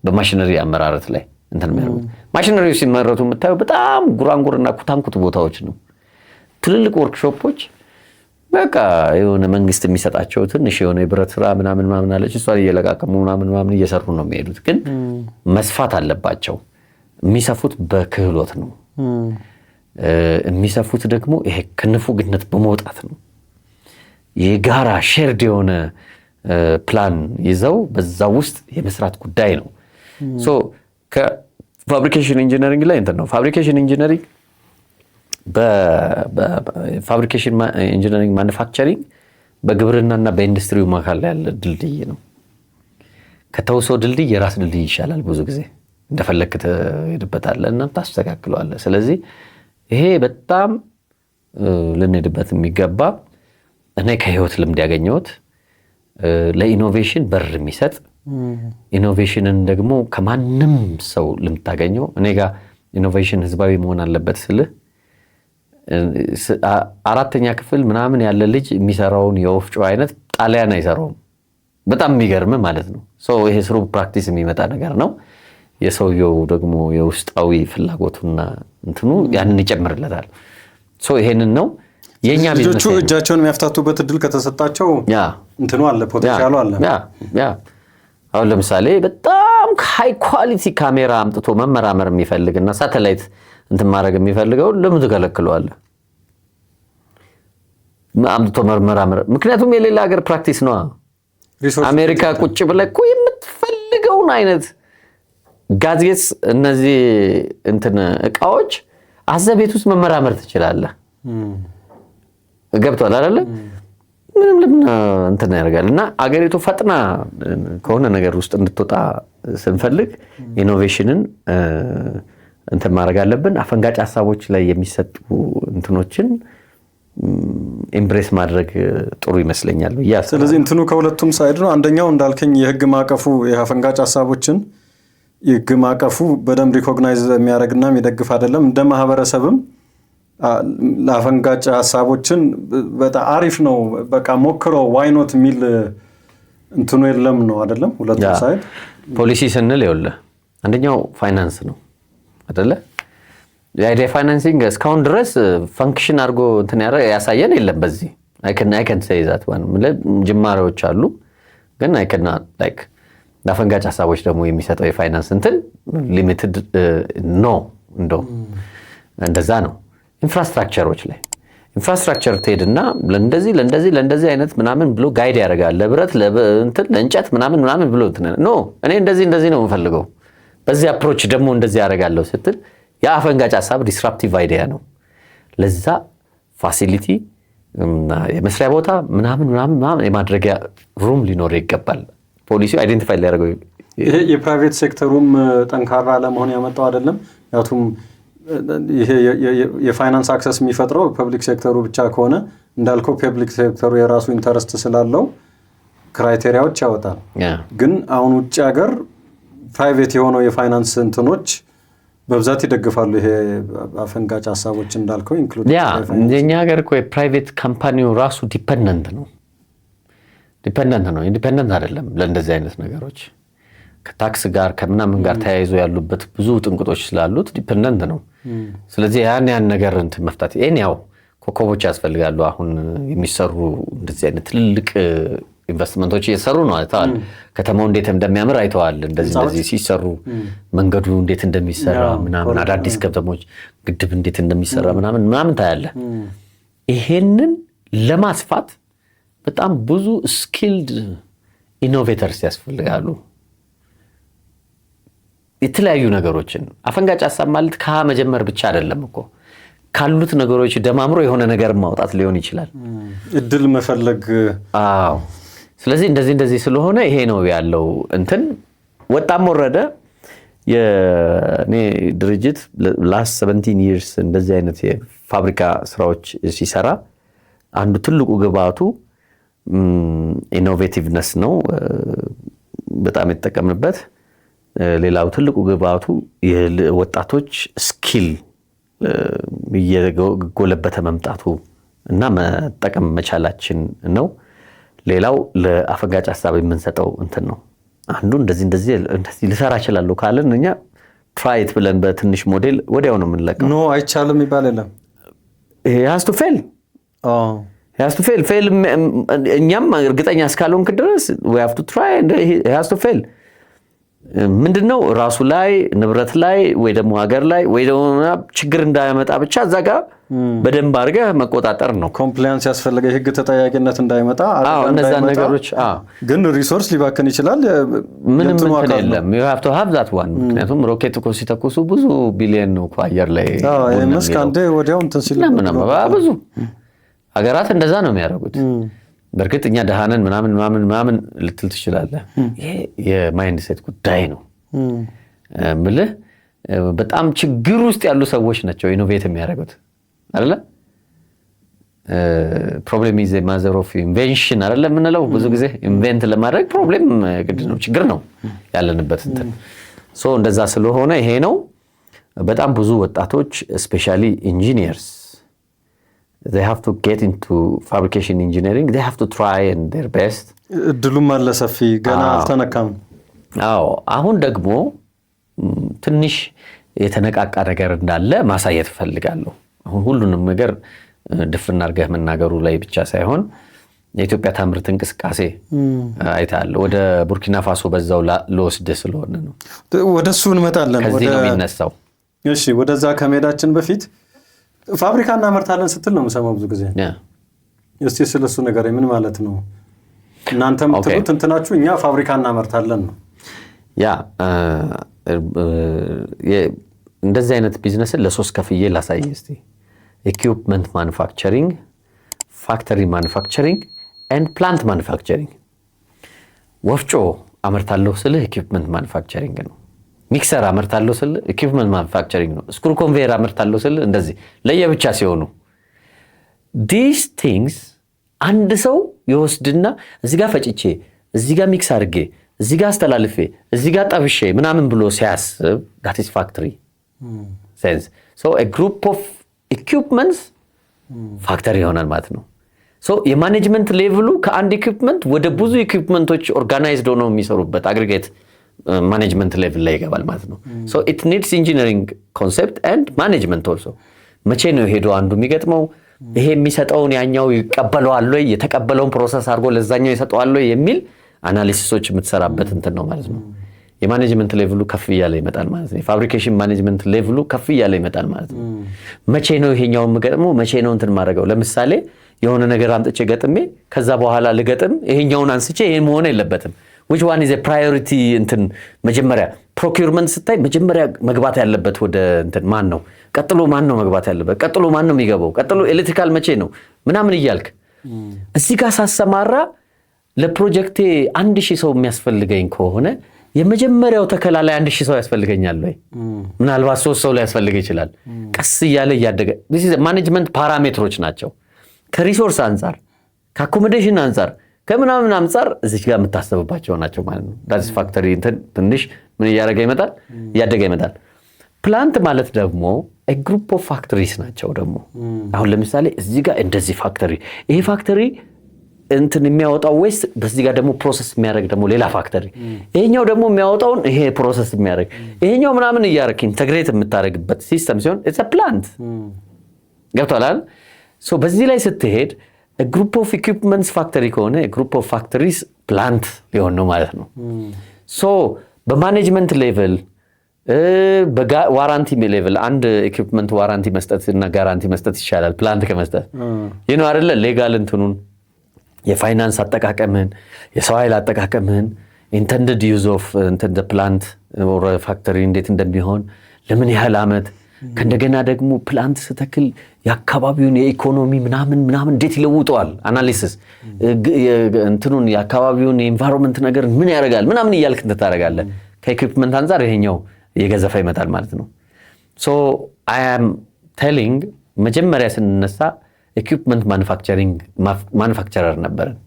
A: በማሽነሪ አመራረት ላይ እንትን ማለት ማሽነሪው ሲመረቱ የምታየው በጣም ጉራንጉርና ኩታንኩት ቦታዎች ነው። ትልልቅ ወርክሾፖች በቃ የሆነ መንግስት የሚሰጣቸው ትንሽ የሆነ የብረት ስራ ምናምን አለች እሷን እየለቃቀሙ ምናምን እየሰሩ ነው የሚሄዱት። ግን መስፋት አለባቸው። የሚሰፉት በክህሎት ነው የሚሰፉት። ደግሞ ይሄ ከንፉግነት በመውጣት ነው። የጋራ ሼርድ የሆነ ፕላን ይዘው በዛ ውስጥ የመስራት ጉዳይ ነው። ሶ ከፋብሪኬሽን ኢንጂነሪንግ ላይ እንትን ነው። ፋብሪኬሽን ኢንጂነሪንግ በፋብሪኬሽን ኢንጂነሪንግ ማኑፋክቸሪንግ በግብርናና በኢንዱስትሪው መካከል ያለ ድልድይ ነው። ከተውሶ ድልድይ የራስ ድልድይ ይሻላል። ብዙ ጊዜ እንደፈለክ ትሄድበታለህ እና ታስተካክለዋለህ። ስለዚህ ይሄ በጣም ልንሄድበት የሚገባ እኔ ከህይወት ልምድ ያገኘሁት ለኢኖቬሽን በር የሚሰጥ ኢኖቬሽንን ደግሞ ከማንም ሰው ልምታገኘው እኔ ጋር ኢኖቬሽን ህዝባዊ መሆን አለበት ስልህ 4ኛ ክፍል ምናምን ያለ ልጅ የሚሰራውን የወፍጮ አይነት ጣሊያን አይሰራውም። በጣም የሚገርም ማለት ነው። ይሄ ስሩ ፕራክቲስ የሚመጣ ነገር ነው። የሰውየው ደግሞ የውስጣዊ ፍላጎቱና እንትኑ ያንን ይጨምርለታል። ይሄንን ነው የኛ
B: ልጆቹ እጃቸውን የሚያፍታቱበት እድል ከተሰጣቸው እንትኑ አለ፣ ፖቴንሻሉ አለ።
A: አሁን ለምሳሌ በጣም ሃይ ኳሊቲ ካሜራ አምጥቶ መመራመር የሚፈልግና ሳተላይት እንትን ማድረግ የሚፈልገው ለምን ትከለክለዋለህ? አምጥቶ መመራመር ምክንያቱም የሌላ ሀገር ፕራክቲስ ነው። አሜሪካ ቁጭ ብለህ እኮ የምትፈልገውን አይነት ጋዜጣ እነዚህ እንትን እቃዎች አዘቤት ውስጥ መመራመር ትችላለህ። ገብቷል አይደለ? ምንም ለምን እንትን ያደርጋል። እና አገሪቱ ፈጥና ከሆነ ነገር ውስጥ እንድትወጣ ስንፈልግ ኢኖቬሽንን እንትን ማድረግ አለብን። አፈንጋጭ ሀሳቦች ላይ የሚሰጡ እንትኖችን ኤምብሬስ ማድረግ ጥሩ ይመስለኛል ብዬ አስባለሁ።
B: ስለዚህ እንትኑ ከሁለቱም ሳይድ ነው። አንደኛው እንዳልከኝ የህግ ማቀፉ የአፈንጋጭ ሀሳቦችን የህግ ማቀፉ በደንብ ሪኮግናይዝ የሚያደርግና የሚደግፍ አይደለም። እንደ ማህበረሰብም ለአፈንጋጭ ሀሳቦችን በጣም አሪፍ ነው በቃ ሞክረው ዋይኖት የሚል እንትኑ የለም ነው አይደለም። ሁለቱም ሳይድ
A: ፖሊሲ ስንል ይኸውልህ አንደኛው ፋይናንስ ነው አይደለ? የአይዲያ ፋይናንሲንግ እስካሁን ድረስ ፈንክሽን አድርጎ እንትን ያሳየን የለም። በዚህ አይከን ሰይዛት ጅማሬዎች አሉ፣ ግን አይከና ላይክ ለአፈንጋጭ ሀሳቦች ደግሞ የሚሰጠው የፋይናንስ እንትን ሊሚትድ ነው። እንደው እንደዛ ነው። ኢንፍራስትራክቸሮች ላይ ኢንፍራስትራክቸር ትሄድና ለእንደዚህ አይነት ምናምን ብሎ ጋይድ ያደርጋል። ለብረት ለእንትን ለእንጨት ምናምን ብሎ ኖ እኔ እንደዚህ ነው የምፈልገው በዚህ አፕሮች ደግሞ እንደዚህ ያደርጋለሁ ስትል የአፈንጋጭ ሀሳብ ዲስራፕቲቭ አይዲያ ነው። ለዛ ፋሲሊቲ የመስሪያ ቦታ ምናምን የማድረጊያ ሩም ሊኖር ይገባል። ፖሊሲው አይደንቲፋይ ሊያደርገው
B: ይሄ የፕራይቬት ሴክተሩም ጠንካራ ለመሆን ያመጣው አይደለም። ያቱም ይሄ የፋይናንስ አክሰስ የሚፈጥረው ፐብሊክ ሴክተሩ ብቻ ከሆነ እንዳልከው ፐብሊክ ሴክተሩ የራሱ ኢንተረስት ስላለው ክራይቴሪያዎች ያወጣል። ግን አሁን ውጭ ሀገር ፕራይቬት የሆነው የፋይናንስ እንትኖች በብዛት ይደግፋሉ። ይሄ አፈንጋጭ ሀሳቦች እንዳልከው ኢንክሉድ
A: የኛ ሀገር እኮ የፕራይቬት ካምፓኒው ራሱ ዲፔንደንት ነው። ኢንዲፔንደንት አይደለም ለእንደዚህ አይነት ነገሮች ከታክስ ጋር ከምናምን ጋር ተያይዞ ያሉበት ብዙ ጥንቅጦች ስላሉት ዲፔንደንት ነው። ስለዚህ ያን ነገር እንትን መፍታት ያው ኮከቦች ያስፈልጋሉ። አሁን የሚሰሩ እንደዚህ አይነት ትልልቅ ኢንቨስትመንቶች እየሰሩ ነው አይተዋል። ከተማው እንዴት እንደሚያምር አይተዋል። እንደዚህ ሲሰሩ መንገዱ እንዴት እንደሚሰራ ምናምን አዳዲስ ከተሞች ግድብ እንዴት እንደሚሰራ ምናምን ታያለ። ይሄንን ለማስፋት በጣም ብዙ ስኪልድ ኢኖቬተርስ ያስፈልጋሉ። የተለያዩ ነገሮችን አፈንጋጭ ሀሳብ ማለት መጀመር ብቻ አይደለም እኮ ካሉት ነገሮች ደማምሮ የሆነ ነገር ማውጣት ሊሆን ይችላል።
B: እድል መፈለግ
A: ስለዚህ እንደዚህ ስለሆነ ይሄ ነው ያለው እንትን ወጣም ወረደ የኔ ድርጅት last 17 years እንደዚህ አይነት የፋብሪካ ስራዎች ሲሰራ አንዱ ትልቁ ግባቱ ኢኖቬቲቭነስ ነው በጣም የተጠቀምንበት። ሌላው ትልቁ ግባቱ የወጣቶች ስኪል እየጎለበተ መምጣቱ እና መጠቀም መቻላችን ነው። ሌላው ለአፈንጋጭ ሐሳብ የምንሰጠው እንትን ነው። አንዱ እንደዚህ ልሰራ እችላለሁ ካለን እኛ ትራይት ብለን በትንሽ ሞዴል ወዲያው ነው የምንለቀው።
B: ኖ አይቻልም ይባል የለም።
A: has to fail ፌል እኛም እርግጠኛ እስካልሆንክ ድረስ we have to try and it has to fail። ምንድነው ራሱ ላይ ንብረት ላይ ወይ ደግሞ ሀገር ላይ ወይ ደግሞ ችግር እንዳያመጣ ብቻ እዛ ጋር በደንብ አድርገህ መቆጣጠር ነው።
B: ኮምፕላያንስ ያስፈልገ የህግ ተጠያቂነት እንዳይመጣ
A: እነዛ ነገሮች
B: ግን ሪሶርስ ሊባክን ይችላል።
A: ምንም እንትን የለም you have to have that one። ምክንያቱም ሮኬት እኮ ሲተኩሱ ብዙ ቢሊየን ነው አየር ላይ
B: መስካንዴ ወዲያው እንትን ሲል
A: ብዙ ሀገራት እንደዛ ነው የሚያደርጉት። በርግጥ እኛ ደሃነን ምናምን ልትል ትችላለህ። ይሄ የማይንድ ሴት ጉዳይ ነው ምልህ። በጣም ችግር ውስጥ ያሉ ሰዎች ናቸው ኢኖቬት የሚያደርጉት አይደለ? ፕሮብሌም ኢዝ ኤ ማዘር ኦፍ ኢንቬንሽን አይደለ የምንለው ብዙ ጊዜ። ኢንቨንት ለማድረግ ፕሮብሌም ግድ ነው፣ ችግር ነው ያለንበት እንትን። ሶ እንደዛ ስለሆነ ይሄ ነው በጣም ብዙ ወጣቶች ስፔሻሊ ኢንጂኒየርስ they have to get into fabrication engineering, they have to try and their best።
B: እድሉም አለ ሰፊ ገና አልተነካም።
A: አሁን ደግሞ ትንሽ የተነቃቃ ነገር እንዳለ ማሳየት ፈልጋለሁ። አሁን ሁሉንም ነገር ድፍና አድርገህ መናገሩ ላይ ብቻ ሳይሆን የኢትዮጵያ ታምርት እንቅስቃሴ አይታል። ወደ ቡርኪና ፋሶ በዛው ለወስደ ስለሆነ ነው
B: ወደሱ እንመጣለን።
A: ከዚህ ነው የሚነሳው።
B: እሺ ወደዛ ከመሄዳችን በፊት ፋብሪካ እናመርታለን ስትል ነው የምሰማው ብዙ ጊዜ። እስቲ ስለሱ ነገር ምን ማለት ነው? እናንተም ትሉት እንትናችሁ እኛ ፋብሪካ እናመርታለን ነው።
A: እንደዚህ አይነት ቢዝነስን ለሶስት ከፍዬ ላሳይ እስቲ። ኢኩዊፕመንት ማኑፋክቸሪንግ፣ ፋክተሪ ማኑፋክቸሪንግ ኤንድ ፕላንት ማኑፋክቸሪንግ። ወፍጮ አመርታለሁ ስልህ ኢኩዊፕመንት ማኑፋክቸሪንግ ነው። ሚክሰር አመርታለሁ ስል ኢኩዊፕመንት ማኑፋክቸሪንግ ነው። ስክሩ ኮንቬየር አመርታለሁ ስል እንደዚህ ለየብቻ ሲሆኑ these things አንድ ሰው ይወስድና እዚህ ጋር ፈጭቼ እዚህ ጋር ሚክስ አድርጌ እዚህ ጋር አስተላልፌ እዚህ ጋር ጠብሼ ምናምን ብሎ ሲያስብ that is factory sense። so a group of equipments ፋክተሪ ይሆናል ማለት ነው። so የማኔጅመንት ሌቭሉ ከአንድ ኢኩዊፕመንት ወደ ብዙ ኢኩዊፕመንቶች ኦርጋናይዝድ ሆነው የሚሰሩበት አግሪጌት ማኔጅመንት ሌቭል ላይ ይገባል ማለት ነው። so it needs engineering concept and management also። መቼ ነው ሄዶ አንዱ የሚገጥመው ይሄ የሚሰጠውን ያኛው ይቀበለዋል ወይ የተቀበለውን ፕሮሰስ አድርጎ ለዛኛው ይሰጠዋል ወይ የሚል አናሊሲሶች የምትሰራበት እንትን ነው ማለት ነው። የማኔጅመንት ሌቭሉ ከፍ እያለ ይመጣል ማለት ነው። የፋብሪኬሽን ማኔጅመንት ሌቭሉ ከፍ እያለ ይመጣል ማለት ነው። መቼ ነው ይሄኛው የምገጥመው መቼ ነው እንትን ማድረገው? ለምሳሌ የሆነ ነገር አምጥቼ ገጥሜ ከዛ በኋላ ልገጥም ይሄኛውን አንስቼ ይሄ መሆን የለበትም። which one is a priority እንትን መጀመሪያ ፕሮኪውርመንት ስታይ መጀመሪያ መግባት ያለበት ወደ እንትን ማን ነው? ቀጥሎ ማን ነው መግባት ያለበት? ቀጥሎ ማን ነው የሚገባው? ቀጥሎ ኤሌክትሪካል መቼ ነው ምናምን እያልክ እዚህ ጋር ሳሰማራ ለፕሮጀክቴ 1000 ሰው የሚያስፈልገኝ ከሆነ የመጀመሪያው ተከላ ላይ 1000 ሰው ያስፈልገኛል ወይ? ምናልባት 3 ሰው ላይ ያስፈልግ ይችላል። ቀስ እያለ እያደገ this is ማኔጅመንት ፓራሜትሮች ናቸው። ከሪሶርስ አንፃር ከአኮሞዴሽን አንፃር ከምናምን አንፃር እዚህ ጋር የምታስብባቸው ናቸው ማለት ነው። ዳስ ፋክተሪ ትንሽ ምን እያደረገ ይመጣል እያደገ ይመጣል። ፕላንት ማለት ደግሞ a group of factories ናቸው ደግሞ። አሁን ለምሳሌ እዚህ ጋር እንደዚህ ፋክተሪ ይሄ ፋክተሪ እንትን የሚያወጣው ወይስ በዚህ ጋር ደግሞ ፕሮሰስ የሚያደርግ ደግሞ ሌላ ፋክተሪ ይሄኛው ደግሞ የሚያወጣውን ይሄ ፕሮሰስ የሚያደርግ ይሄኛው ምናምን እያደረክ ኢንተግሬት የምታደርግበት ሲስተም ሲሆን it's a plant ገብቷል። ሶ በዚህ ላይ ስትሄድ a group of equipments factory ከሆነ a group of factories plant ሊሆን ነው ማለት ነው። ሶ በማኔጅመንት ሌቭል በዋራንቲ ሌቭል አንድ ኢኩዊፕመንት ዋራንቲ መስጠት እና ጋራንቲ መስጠት ይሻላል ፕላንት ከመስጠት ይሄ አይደለ? ሌጋል እንትኑን የፋይናንስ አጠቃቀምን የሰው ኃይል አጠቃቀምን intended use of እንትን the plant or factory እንዴት እንደሚሆን ለምን ያህል አመት ከእንደገና ደግሞ ፕላንት ስተክል የአካባቢውን የኢኮኖሚ ምናምን እንዴት ይለውጠዋል አናሊሲስ እንትኑን የአካባቢውን የኢንቫይሮንመንት ነገር ምን ያደርጋል ምናምን እያልክ እንታረጋለህ። ከኢኩዊፕመንት አንፃር ይሄኛው የገዘፈ ይመጣል ማለት ነው። so I am telling መጀመሪያ ስንነሳ ኢኩዊፕመንት ማኑፋክቸረር ነበርን።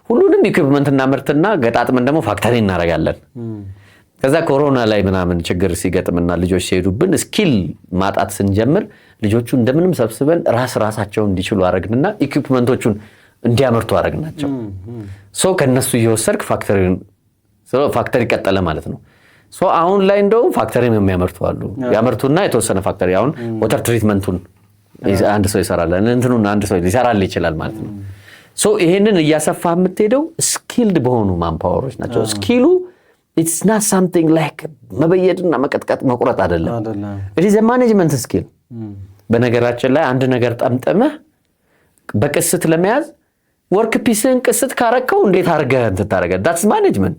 A: ሁሉንም ኢኩዊፕመንት እናመርትና ገጣጥመን ደግሞ ፋክተሪ እናረጋለን። ከዛ ኮሮና ላይ ምናምን ችግር ሲገጥምና ልጆች ሲሄዱብን ስኪል ማጣት ስንጀምር ልጆቹ እንደምንም ሰብስበን ራሳቸውን እንዲችሉ አረግንና ኢኩፕመንቶቹን እንዲያመርቱ አረግናቸው። ሶ ከነሱ እየወሰድክ ፋክተሪ ቀጠለ ማለት ነው። ሶ አሁን ላይ እንደውም ፋክተሪ የሚያመርቱ አሉ። ያመርቱና የተወሰነ ፋክተሪ አሁን ወተር ትሪትመንቱን አንድ ሰው ይሰራል፣ እንትኑን አንድ ሰው ሊሰራል ይችላል ማለት ነው። ሶ ይሄንን እያሰፋ የምትሄደው ስኪልድ በሆኑ ማንፓወሮች ናቸው። ስኪሉ it's not something like መበየድና መቀጥቀጥ መቁረጥ አይደለም። it is a management skill። በነገራችን ላይ አንድ ነገር ጠምጠመህ በቅስት ለመያዝ ወርክ ፒስን ቅስት ካረከው እንዴት አድርገህ እንታረጋለህ? that's management።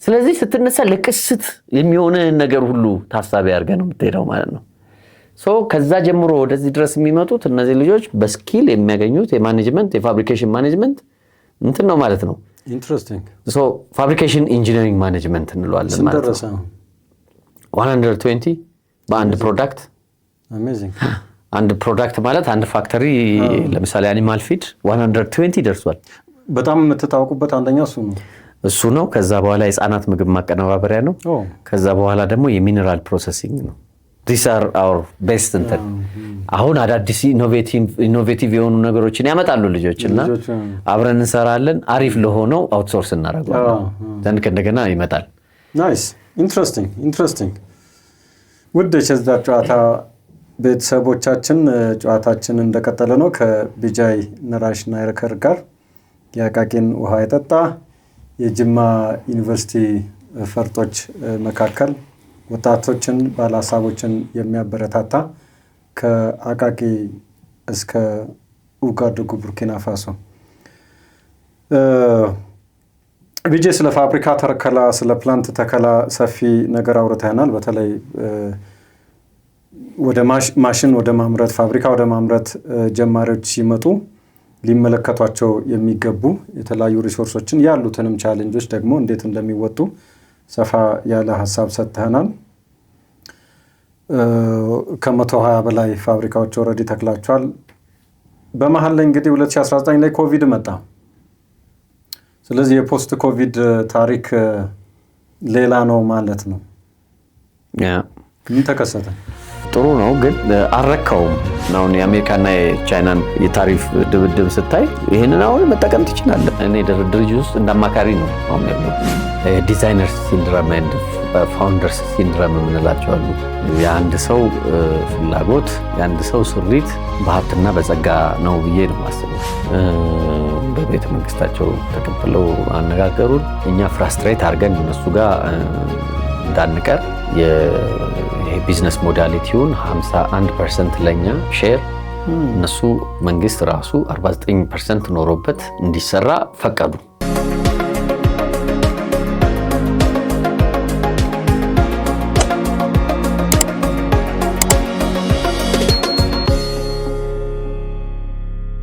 A: ስለዚህ ስትነሳ ለቅስት የሚሆነ ነገር ሁሉ ታሳቢ አድርገህ ነው የምትሄደው ማለት ነው። ሶ ከዛ ጀምሮ ወደዚህ ድረስ የሚመጡት እነዚህ ልጆች በስኪል የሚያገኙት የማኔጅመንት የፋብሪኬሽን ማኔጅመንት እንትን ነው ማለት ነው።
B: ኢንትረስቲንግ።
A: ሶ ፋብሪኬሽን ኢንጂነሪንግ ማኔጅመንት እንለዋለን ማለት ነው። 120 በአንድ ፕሮዳክት።
B: አሜዚንግ።
A: አንድ ፕሮዳክት ማለት አንድ ፋክተሪ ለምሳሌ አኒማል ፊድ 120 ደርሷል።
B: በጣም የምትታወቁበት አንደኛው
A: እሱ ነው። ከዛ በኋላ የህፃናት ምግብ ማቀነባበሪያ ነው። ከዛ በኋላ ደግሞ የሚነራል ፕሮሰሲንግ ነው። these are our best እንትን አሁን አዳዲስ ኢኖቬቲቭ የሆኑ ነገሮችን ያመጣሉ ልጆችና አብረን እንሰራለን። አሪፍ ለሆነው አውትሶርስ እናደርጋለን። ዘንድ እንደገና ይመጣል።
B: ናይስ ኢንትረስቲንግ። ውድ የቸዝዳር ጨዋታ ቤተሰቦቻችን ጨዋታችን እንደቀጠለ ነው። ከቢጃይ ነራሽ ናይረከር ጋር የአቃቂን ውሃ የጠጣ የጅማ ዩኒቨርሲቲ ፈርጦች መካከል ወጣቶችን ባለሀሳቦችን የሚያበረታታ ከአቃቂ እስከ ኡጋዱጉ ቡርኪና ፋሶ ቢጄ ስለ ፋብሪካ ተከላ ስለ ፕላንት ተከላ ሰፊ ነገር አውርተናል። በተለይ ወደ ማሽን ወደ ማምረት ፋብሪካ ወደ ማምረት ጀማሪዎች ሲመጡ ሊመለከቷቸው የሚገቡ የተለያዩ ሪሶርሶችን ያሉትንም ቻሌንጆች ደግሞ እንዴት እንደሚወጡ ሰፋ ያለ ሐሳብ ሰጥተናል። ከ120 በላይ ፋብሪካዎች ኦሬዲ ተክላቸዋል። በመሃል ላይ እንግዲህ 2019 ላይ ኮቪድ መጣ። ስለዚህ የፖስት ኮቪድ ታሪክ ሌላ ነው ማለት ነው። ምን ተከሰተ?
A: ጥሩ ነው ግን አረካውም ነው። የአሜሪካና የቻይናን የታሪፍ ድብድብ ስታይ ይሄንን አሁን መጠቀም ትችላለህ። እኔ ድርጅት ውስጥ እንዳማካሪ ነው አሁን ያለው። ዲዛይነር ሲንድሮም እና ፋውንደርስ ሲንድሮም የምንላቸው አሉ። የአንድ ሰው ፍላጎት የአንድ ሰው ስሪት በሀብትና በጸጋ ነው ብዬ ነው የማስበው። በቤተ መንግስታቸው ተቀብለው አነጋገሩን እኛ ፍራስትሬት አድርገን እነሱ ጋር እንዳንቀር የቢዝነስ ሞዳሊቲውን 51% ለኛ ሼር እነሱ መንግስት ራሱ 49% ኖሮበት እንዲሰራ ፈቀዱ።